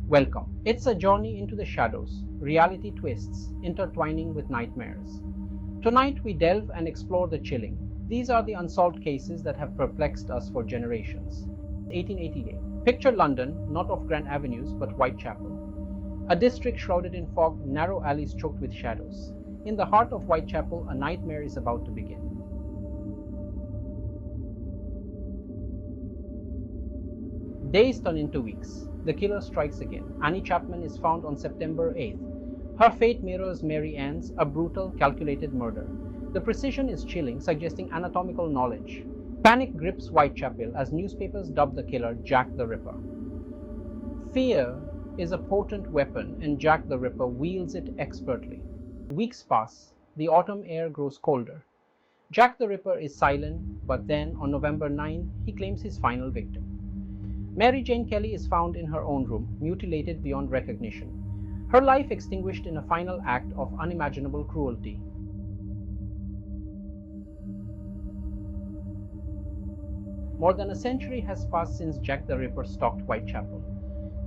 Welcome. It's a journey into the shadows, reality twists, intertwining with nightmares. Tonight we delve and explore the chilling. These are the unsolved cases that have perplexed us for generations. 1888. Picture London, not of grand avenues but Whitechapel. A district shrouded in fog, narrow alleys choked with shadows. In the heart of Whitechapel, a nightmare is about to begin. Days turn into weeks. The killer strikes again. Annie Chapman is found on September 8th. Her fate mirrors Mary Ann's, a brutal, calculated murder. The precision is chilling, suggesting anatomical knowledge. Panic grips Whitechapel as newspapers dub the killer Jack the Ripper. Fear is a potent weapon, and Jack the Ripper wields it expertly. Weeks pass. The autumn air grows colder. Jack the Ripper is silent, but then, on November 9, he claims his final victim. Mary Jane Kelly is found in her own room, mutilated beyond recognition. Her life extinguished in a final act of unimaginable cruelty. More than a century has passed since Jack the Ripper stalked Whitechapel.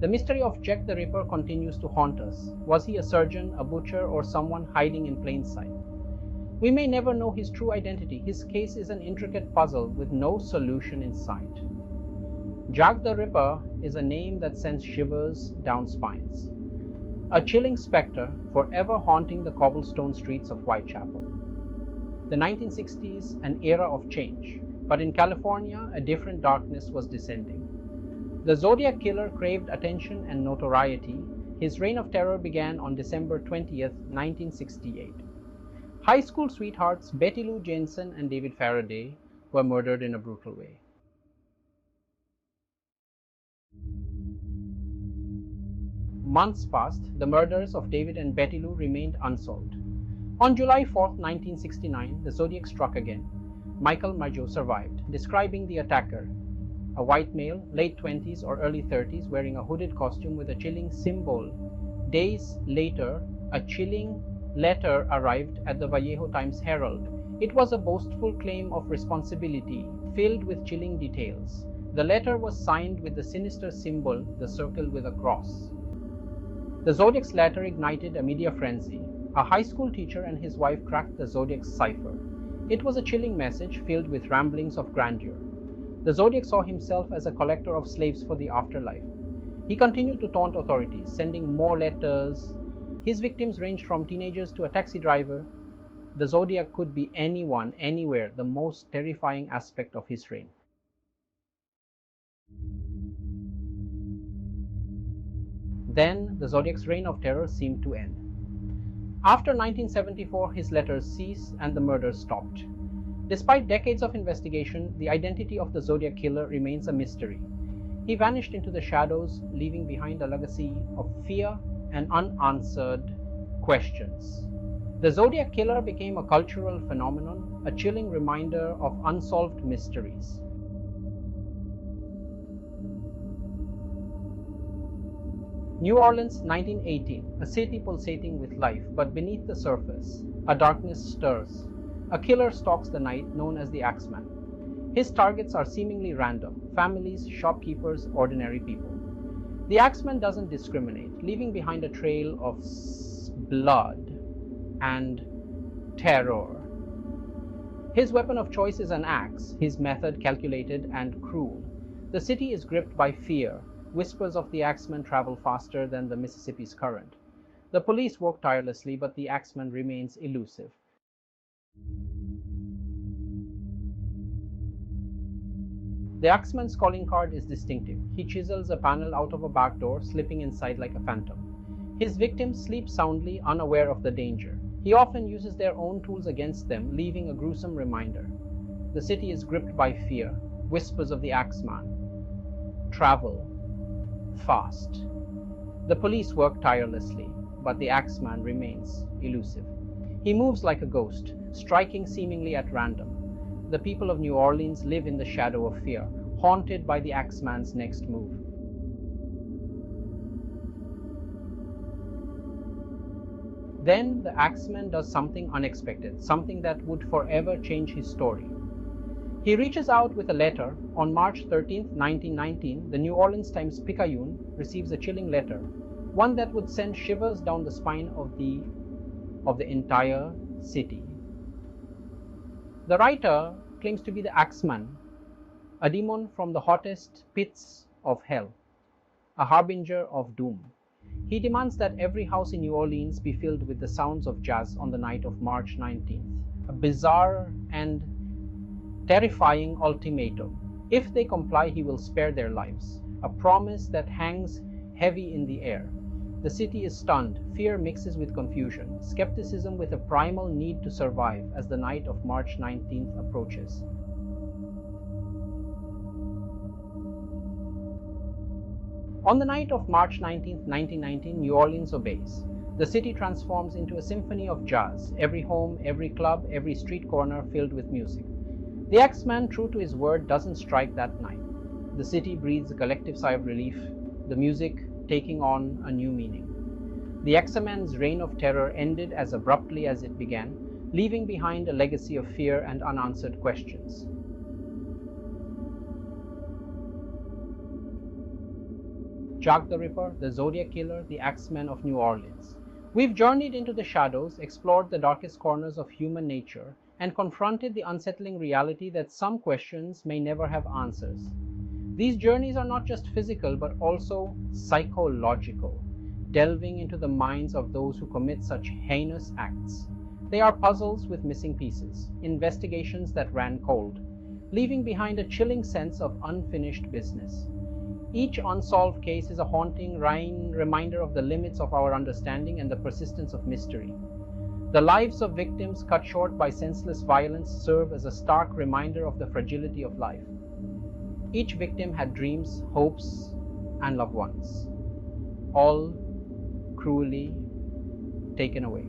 The mystery of Jack the Ripper continues to haunt us. Was he a surgeon, a butcher, or someone hiding in plain sight? We may never know his true identity. His case is an intricate puzzle with no solution in sight. Jack the Ripper is a name that sends shivers down spines. A chilling specter forever haunting the cobblestone streets of Whitechapel. The 1960s, an era of change, but in California, a different darkness was descending. The Zodiac Killer craved attention and notoriety. His reign of terror began on December 20th, 1968. High school sweethearts Betty Lou Jensen and David Faraday were murdered in a brutal way. Months passed. The murders of David and Betty Lou remained unsolved. On July 4, 1969, the Zodiac struck again. Michael Maggio survived, describing the attacker, a white male, late 20s or early 30s, wearing a hooded costume with a chilling symbol. Days later, a chilling letter arrived at the Vallejo Times-Herald. It was a boastful claim of responsibility, filled with chilling details. The letter was signed with the sinister symbol, the circle with a cross. The Zodiac's letter ignited a media frenzy. A high school teacher and his wife cracked the Zodiac's cipher. It was a chilling message filled with ramblings of grandeur. The Zodiac saw himself as a collector of slaves for the afterlife. He continued to taunt authorities, sending more letters. His victims ranged from teenagers to a taxi driver. The Zodiac could be anyone, anywhere, the most terrifying aspect of his reign. Then, the Zodiac's reign of terror seemed to end. After 1974, his letters ceased and the murders stopped. Despite decades of investigation, the identity of the Zodiac Killer remains a mystery. He vanished into the shadows, leaving behind a legacy of fear and unanswered questions. The Zodiac Killer became a cultural phenomenon, a chilling reminder of unsolved mysteries. New Orleans, 1918, a city pulsating with life, but beneath the surface, a darkness stirs. A killer stalks the night, known as the Axeman. His targets are seemingly random: families, shopkeepers, ordinary people. The Axeman doesn't discriminate, leaving behind a trail of blood and terror. His weapon of choice is an axe, his method calculated and cruel. The city is gripped by fear. Whispers of the Axeman travel faster than the Mississippi's current. The police work tirelessly, but the Axeman remains elusive. The Axeman's calling card is distinctive. He chisels a panel out of a back door, slipping inside like a phantom. His victims sleep soundly, unaware of the danger. He often uses their own tools against them, leaving a gruesome reminder. The city is gripped by fear. Whispers of the Axeman travel fast. The police work tirelessly, but the Axeman remains elusive. He moves like a ghost, striking seemingly at random. The people of New Orleans live in the shadow of fear, haunted by the Axeman's next move. Then the Axeman does something unexpected, something that would forever change his story. He reaches out with a letter. On March 13, 1919, the New Orleans Times-Picayune receives a chilling letter, one that would send shivers down the spine of the entire city. The writer claims to be the Axeman, a demon from the hottest pits of hell, a harbinger of doom. He demands that every house in New Orleans be filled with the sounds of jazz on the night of March 19th, a bizarre and terrifying ultimatum. If they comply, he will spare their lives, a promise that hangs heavy in the air. The city is stunned. Fear mixes with confusion, skepticism with a primal need to survive as the night of March 19th approaches. On the night of March 19, 1919, New Orleans obeys. The city transforms into a symphony of jazz, every home, every club, every street corner filled with music. The Axeman, true to his word, doesn't strike that night. The city breathes a collective sigh of relief, the music taking on a new meaning. The Axeman's reign of terror ended as abruptly as it began, leaving behind a legacy of fear and unanswered questions. Jack the Ripper, the Zodiac Killer, the Axeman of New Orleans. We've journeyed into the shadows, explored the darkest corners of human nature, and confronted the unsettling reality that some questions may never have answers. These journeys are not just physical but also psychological, delving into the minds of those who commit such heinous acts. They are puzzles with missing pieces, investigations that ran cold, leaving behind a chilling sense of unfinished business. Each unsolved case is a haunting reminder of the limits of our understanding and the persistence of mystery. The lives of victims cut short by senseless violence serve as a stark reminder of the fragility of life. Each victim had dreams, hopes, and loved ones, all cruelly taken away.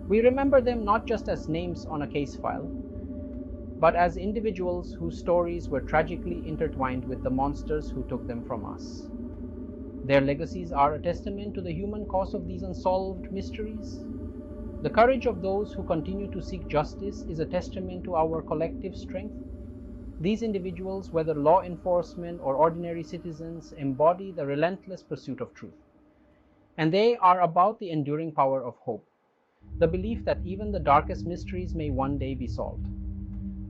We remember them not just as names on a case file, but as individuals whose stories were tragically intertwined with the monsters who took them from us. Their legacies are a testament to the human cause of these unsolved mysteries. The courage of those who continue to seek justice is a testament to our collective strength. These individuals, whether law enforcement or ordinary citizens, embody the relentless pursuit of truth. And they are about the enduring power of hope, the belief that even the darkest mysteries may one day be solved.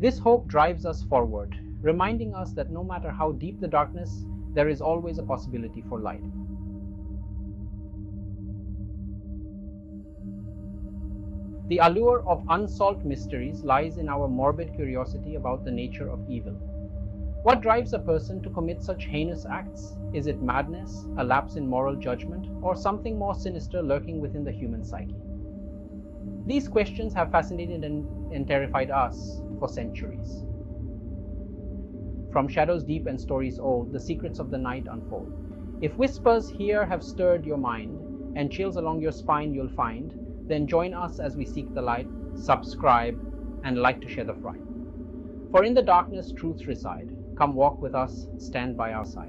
This hope drives us forward, reminding us that no matter how deep the darkness, there is always a possibility for light. The allure of unsolved mysteries lies in our morbid curiosity about the nature of evil. What drives a person to commit such heinous acts? Is it madness, a lapse in moral judgment, or something more sinister lurking within the human psyche? These questions have fascinated and terrified us for centuries. From shadows deep and stories old, the secrets of the night unfold. If whispers here have stirred your mind, and chills along your spine you'll find, then join us as we seek the light, subscribe, and like to share the fright. For in the darkness truths reside. Come walk with us, stand by our side.